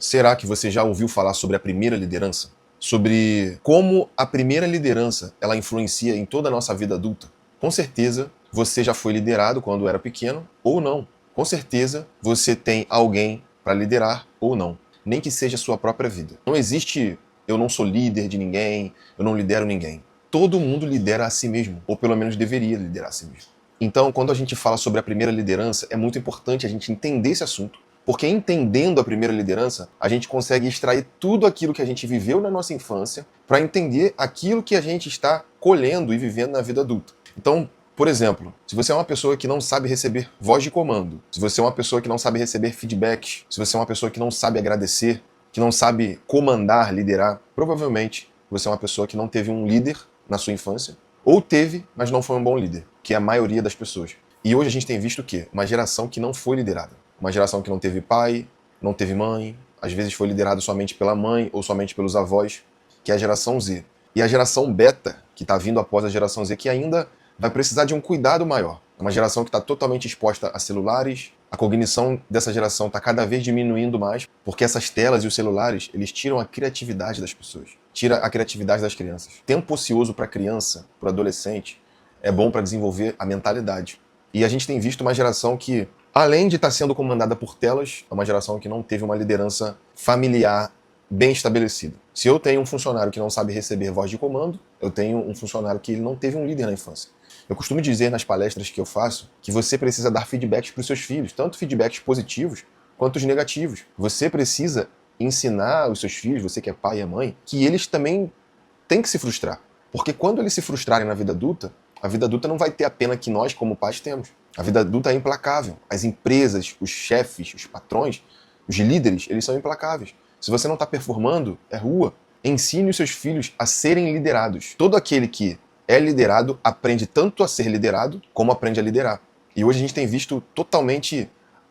Será que você já ouviu falar sobre a primeira liderança? Sobre como a primeira liderança ela influencia em toda a nossa vida adulta? Com certeza você já foi liderado quando era pequeno ou não. Com certeza você tem alguém para liderar ou não. Nem que seja a sua própria vida. Não existe eu não sou líder de ninguém, eu não lidero ninguém. Todo mundo lidera a si mesmo, ou pelo menos deveria liderar a si mesmo. Então, quando a gente fala sobre a primeira liderança, é muito importante a gente entender esse assunto, porque entendendo a primeira liderança, a gente consegue extrair tudo aquilo que a gente viveu na nossa infância para entender aquilo que a gente está colhendo e vivendo na vida adulta. Então, por exemplo, se você é uma pessoa que não sabe receber voz de comando, se você é uma pessoa que não sabe receber feedback, se você é uma pessoa que não sabe agradecer, que não sabe comandar, liderar, provavelmente você é uma pessoa que não teve um líder na sua infância, ou teve, mas não foi um bom líder, que é a maioria das pessoas. E hoje a gente tem visto o quê? Uma geração que não foi liderada. Uma geração que não teve pai, não teve mãe, às vezes foi liderado somente pela mãe ou somente pelos avós, que é a geração Z. E a geração beta, que está vindo após a geração Z, que ainda vai precisar de um cuidado maior. É uma geração que está totalmente exposta a celulares. A cognição dessa geração está cada vez diminuindo mais, porque essas telas e os celulares, eles tiram a criatividade das pessoas, tira a criatividade das crianças. Tempo ocioso para criança, para adolescente, é bom para desenvolver a mentalidade. E a gente tem visto uma geração que, além de estar sendo comandada por telas, é uma geração que não teve uma liderança familiar bem estabelecida. Se eu tenho um funcionário que não sabe receber voz de comando, eu tenho um funcionário que ele não teve um líder na infância. Eu costumo dizer nas palestras que eu faço que você precisa dar feedbacks para os seus filhos, tanto feedbacks positivos quanto os negativos. Você precisa ensinar os seus filhos, você que é pai e é mãe, que eles também têm que se frustrar. Porque quando eles se frustrarem na vida adulta, a vida adulta não vai ter a pena que nós, como pais, temos. A vida adulta é implacável. As empresas, os chefes, os patrões, os líderes, eles são implacáveis. Se você não está performando, é rua. Ensine os seus filhos a serem liderados. Todo aquele que é liderado aprende tanto a ser liderado como aprende a liderar. E hoje a gente tem visto totalmente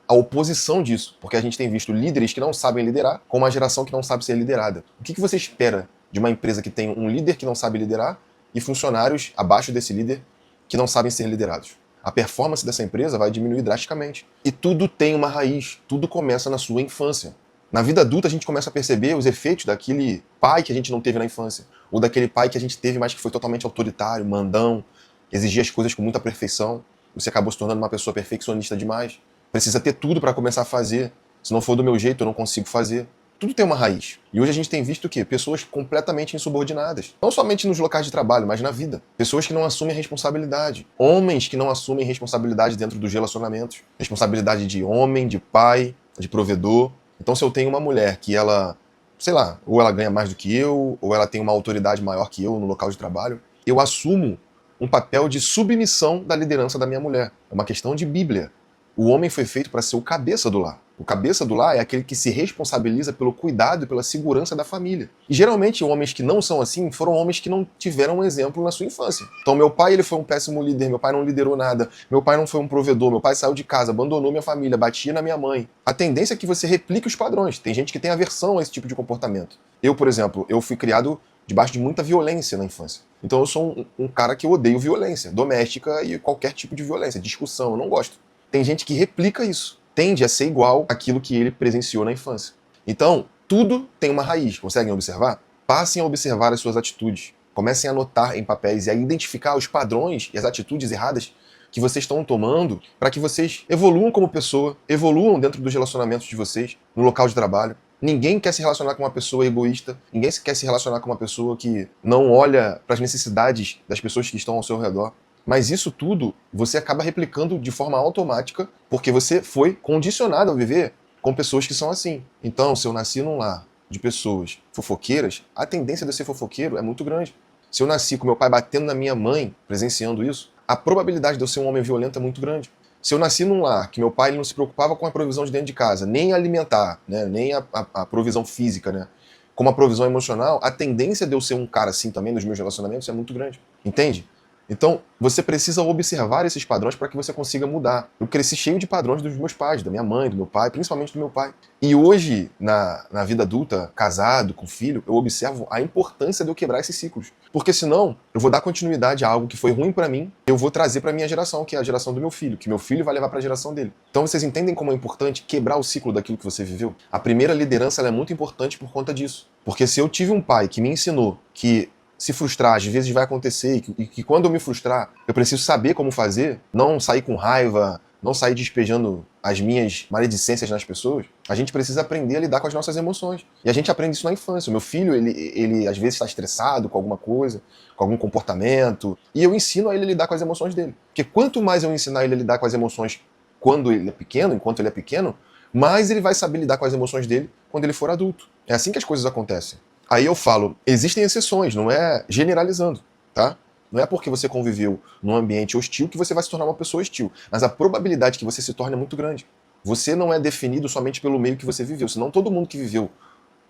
a oposição disso, porque a gente tem visto líderes que não sabem liderar com uma geração que não sabe ser liderada. O que você espera de uma empresa que tem um líder que não sabe liderar e funcionários abaixo desse líder que não sabem ser liderados? A performance dessa empresa vai diminuir drasticamente. E tudo tem uma raiz, tudo começa na sua infância. Na vida adulta a gente começa a perceber os efeitos daquele pai que a gente não teve na infância, ou daquele pai que a gente teve, mas que foi totalmente autoritário, mandão, exigia as coisas com muita perfeição. Você acabou se tornando uma pessoa perfeccionista demais. Precisa ter tudo para começar a fazer. Se não for do meu jeito, eu não consigo fazer. Tudo tem uma raiz. E hoje a gente tem visto o quê? Pessoas completamente insubordinadas. Não somente nos locais de trabalho, mas na vida. Pessoas que não assumem responsabilidade. Homens que não assumem responsabilidade dentro dos relacionamentos. Responsabilidade de homem, de pai, de provedor. Então, se eu tenho uma mulher que ela, sei lá, ou ela ganha mais do que eu, ou ela tem uma autoridade maior que eu no local de trabalho, eu assumo um papel de submissão da liderança da minha mulher. É uma questão de Bíblia. O homem foi feito para ser o cabeça do lar. O cabeça do lar é aquele que se responsabiliza pelo cuidado e pela segurança da família. E geralmente homens que não são assim foram homens que não tiveram um exemplo na sua infância. Então meu pai ele foi um péssimo líder, meu pai não liderou nada, meu pai não foi um provedor, meu pai saiu de casa, abandonou minha família, batia na minha mãe. A tendência é que você replique os padrões. Tem gente que tem aversão a esse tipo de comportamento. Eu, por exemplo, eu fui criado debaixo de muita violência na infância. Então eu sou um cara que eu odeio violência, doméstica e qualquer tipo de violência, discussão, eu não gosto. Tem gente que replica isso, tende a ser igual àquilo que ele presenciou na infância. Então, tudo tem uma raiz, conseguem observar? Passem a observar as suas atitudes, comecem a anotar em papéis e a identificar os padrões e as atitudes erradas que vocês estão tomando para que vocês evoluam como pessoa, evoluam dentro dos relacionamentos de vocês, no local de trabalho. Ninguém quer se relacionar com uma pessoa egoísta, ninguém quer se relacionar com uma pessoa que não olha para as necessidades das pessoas que estão ao seu redor. Mas isso tudo você acaba replicando de forma automática porque você foi condicionado a viver com pessoas que são assim. Então, se eu nasci num lar de pessoas fofoqueiras, a tendência de eu ser fofoqueiro é muito grande. Se eu nasci com meu pai batendo na minha mãe, presenciando isso, a probabilidade de eu ser um homem violento é muito grande. Se eu nasci num lar que meu pai ele não se preocupava com a provisão de dentro de casa, nem alimentar, né, nem a provisão física, né, como a provisão emocional, a tendência de eu ser um cara assim também nos meus relacionamentos é muito grande. Entende? Então, você precisa observar esses padrões para que você consiga mudar. Eu cresci cheio de padrões dos meus pais, da minha mãe, do meu pai, principalmente do meu pai. E hoje, na vida adulta, casado, com filho, eu observo a importância de eu quebrar esses ciclos. Porque senão, eu vou dar continuidade a algo que foi ruim pra mim, eu vou trazer pra minha geração, que é a geração do meu filho, que meu filho vai levar pra geração dele. Então vocês entendem como é importante quebrar o ciclo daquilo que você viveu? A primeira liderança ela é muito importante por conta disso. Porque se eu tive um pai que me ensinou que se frustrar às vezes vai acontecer e que quando eu me frustrar, eu preciso saber como fazer, não sair com raiva, não sair despejando as minhas maledicências nas pessoas, a gente precisa aprender a lidar com as nossas emoções. E a gente aprende isso na infância. O meu filho, ele às vezes está estressado com alguma coisa, com algum comportamento, e eu ensino a ele a lidar com as emoções dele. Porque quanto mais eu ensinar ele a lidar com as emoções quando ele é pequeno, enquanto ele é pequeno, mais ele vai saber lidar com as emoções dele quando ele for adulto. É assim que as coisas acontecem. Aí eu falo, existem exceções, não é generalizando, tá? Não é porque você conviveu num ambiente hostil que você vai se tornar uma pessoa hostil. Mas a probabilidade que você se torne é muito grande. Você não é definido somente pelo meio que você viveu, senão todo mundo que viveu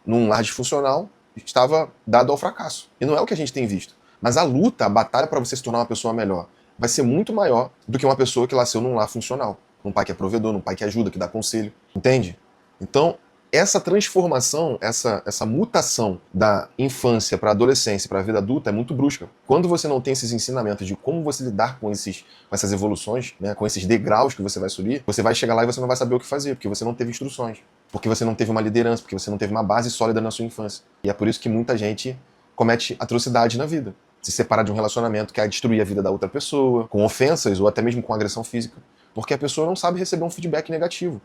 num lar disfuncional estava dado ao fracasso. E não é o que a gente tem visto. Mas a luta, a batalha para você se tornar uma pessoa melhor, vai ser muito maior do que uma pessoa que nasceu num lar funcional. Num pai que é provedor, num pai que ajuda, que dá conselho. Entende? Então, essa transformação, essa mutação da infância para a adolescência, para a vida adulta, é muito brusca. Quando você não tem esses ensinamentos de como você lidar com essas evoluções, né, com esses degraus que você vai subir, você vai chegar lá e você não vai saber o que fazer, porque você não teve instruções, porque você não teve uma liderança, porque você não teve uma base sólida na sua infância. E é por isso que muita gente comete atrocidade na vida. Se separar de um relacionamento que é destruir a vida da outra pessoa, com ofensas ou até mesmo com agressão física, porque a pessoa não sabe receber um feedback negativo.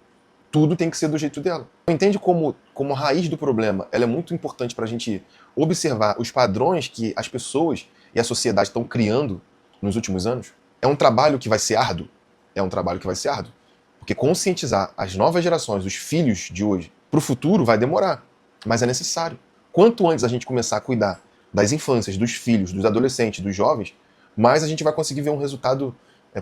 Tudo tem que ser do jeito dela. Entende como a raiz do problema ela é muito importante para a gente observar os padrões que as pessoas e a sociedade estão criando nos últimos anos? É um trabalho que vai ser árduo? É um trabalho que vai ser árduo. Porque conscientizar as novas gerações, os filhos de hoje, para o futuro vai demorar. Mas é necessário. Quanto antes a gente começar a cuidar das infâncias, dos filhos, dos adolescentes, dos jovens, mais a gente vai conseguir ver um resultado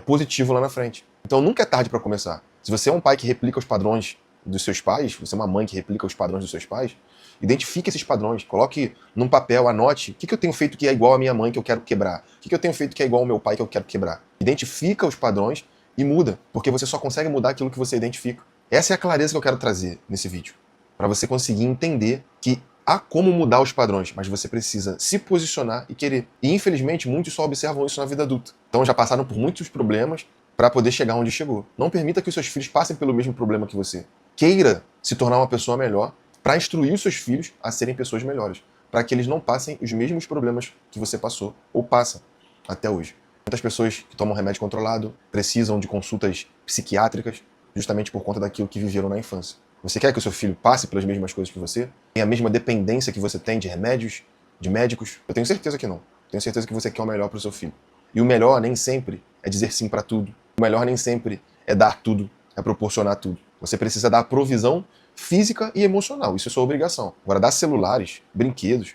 positivo lá na frente. Então nunca é tarde para começar. Se você é um pai que replica os padrões dos seus pais, você é uma mãe que replica os padrões dos seus pais, identifique esses padrões, coloque num papel, anote o que eu tenho feito que é igual à minha mãe que eu quero quebrar, o que eu tenho feito que é igual ao meu pai que eu quero quebrar. Identifica os padrões e muda, porque você só consegue mudar aquilo que você identifica. Essa é a clareza que eu quero trazer nesse vídeo, para você conseguir entender que há como mudar os padrões, mas você precisa se posicionar e querer. E infelizmente muitos só observam isso na vida adulta. Então já passaram por muitos problemas para poder chegar onde chegou. Não permita que os seus filhos passem pelo mesmo problema que você. Queira se tornar uma pessoa melhor para instruir os seus filhos a serem pessoas melhores, para que eles não passem os mesmos problemas que você passou ou passa até hoje. Muitas pessoas que tomam remédio controlado precisam de consultas psiquiátricas justamente por conta daquilo que viveram na infância. Você quer que o seu filho passe pelas mesmas coisas que você? Tem a mesma dependência que você tem de remédios, de médicos? Eu tenho certeza que não. Tenho certeza que você quer o melhor para o seu filho. E o melhor nem sempre é dizer sim para tudo. O melhor nem sempre é dar tudo, é proporcionar tudo. Você precisa dar provisão física e emocional. Isso é sua obrigação. Agora, dar celulares, brinquedos,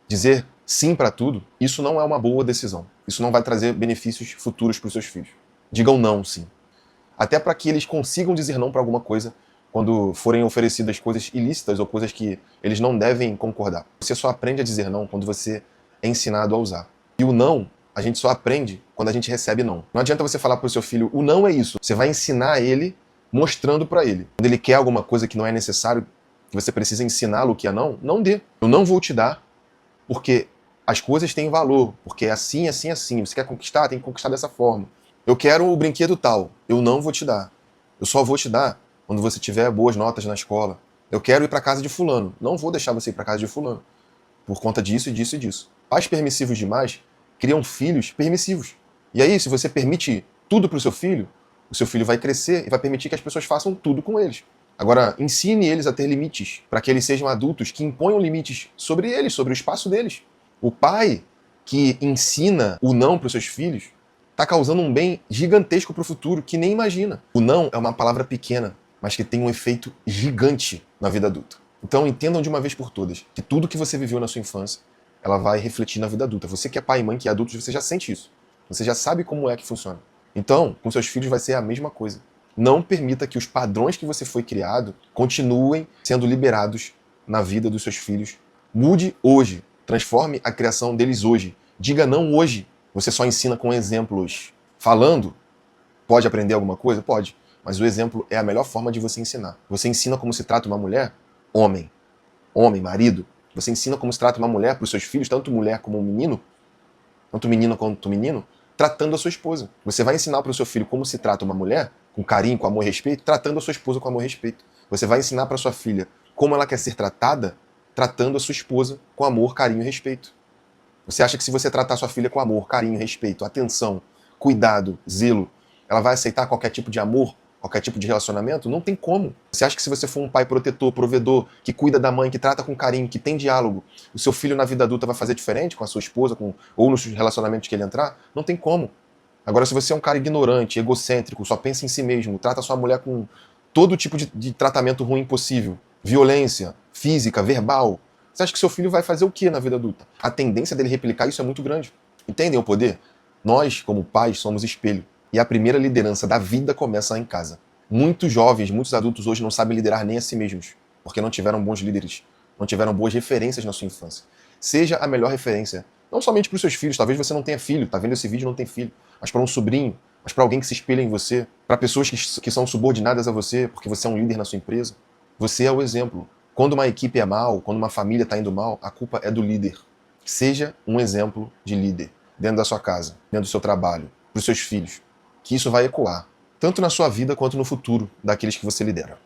dizer sim para tudo, isso não é uma boa decisão. Isso não vai trazer benefícios futuros para os seus filhos. Digam não, sim. Até para que eles consigam dizer não para alguma coisa quando forem oferecidas coisas ilícitas ou coisas que eles não devem concordar. Você só aprende a dizer não quando você é ensinado a usar. E o não, a gente só aprende quando a gente recebe não. Não adianta você falar para o seu filho, o não é isso. Você vai ensinar ele mostrando para ele. Quando ele quer alguma coisa que não é necessário, que você precisa ensiná-lo o que é não, não dê. Eu não vou te dar, porque as coisas têm valor, porque é assim, assim, assim. Você quer conquistar, tem que conquistar dessa forma. Eu quero o brinquedo tal, eu não vou te dar. Eu só vou te dar quando você tiver boas notas na escola. Eu quero ir para casa de fulano, não vou deixar você ir para casa de fulano, por conta disso e disso e disso. Pais permissivos demais criam filhos permissivos. E aí, se você permite tudo para o seu filho vai crescer e vai permitir que as pessoas façam tudo com eles. Agora, ensine eles a ter limites, para que eles sejam adultos que imponham limites sobre eles, sobre o espaço deles. O pai que ensina o não para os seus filhos está causando um bem gigantesco para o futuro que nem imagina. O não é uma palavra pequena, mas que tem um efeito gigante na vida adulta. Então entendam de uma vez por todas que tudo que você viveu na sua infância, ela vai refletir na vida adulta. Você que é pai e mãe, que é adulto, você já sente isso. Você já sabe como é que funciona. Então, com seus filhos vai ser a mesma coisa. Não permita que os padrões que você foi criado continuem sendo liberados na vida dos seus filhos. Mude hoje. Transforme a criação deles hoje. Diga não hoje. Você só ensina com exemplos. Falando, pode aprender alguma coisa? Pode. Mas o exemplo é a melhor forma de você ensinar. Você ensina como se trata uma mulher? Homem. Homem, marido. Você ensina como se trata uma mulher para os seus filhos, tanto mulher como um menino? tanto menina quanto menino, tratando a sua esposa. Você vai ensinar para o seu filho como se trata uma mulher, com carinho, com amor e respeito, tratando a sua esposa com amor e respeito. Você vai ensinar para sua filha como ela quer ser tratada, tratando a sua esposa com amor, carinho e respeito. Você acha que se você tratar sua filha com amor, carinho, respeito, atenção, cuidado, zelo, ela vai aceitar qualquer tipo de amor, qualquer tipo de relacionamento? Não tem como. Você acha que se você for um pai protetor, provedor, que cuida da mãe, que trata com carinho, que tem diálogo, o seu filho na vida adulta vai fazer diferente com a sua esposa, ou nos relacionamentos que ele entrar? Não tem como. Agora, se você é um cara ignorante, egocêntrico, só pensa em si mesmo, trata sua mulher com todo tipo de tratamento ruim possível, violência física, verbal, você acha que seu filho vai fazer o que na vida adulta? A tendência dele replicar isso é muito grande. Entendem o poder? Nós, como pais, somos espelho. E a primeira liderança da vida começa em casa. Muitos jovens, muitos adultos hoje não sabem liderar nem a si mesmos, porque não tiveram bons líderes, não tiveram boas referências na sua infância. Seja a melhor referência, não somente para os seus filhos, talvez você não tenha filho, tá vendo esse vídeo e não tem filho, mas para um sobrinho, mas para alguém que se espelha em você, para pessoas que são subordinadas a você, porque você é um líder na sua empresa. Você é o exemplo. Quando uma equipe é mal, quando uma família está indo mal, a culpa é do líder. Seja um exemplo de líder dentro da sua casa, dentro do seu trabalho, para os seus filhos, que isso vai ecoar, tanto na sua vida quanto no futuro daqueles que você lidera.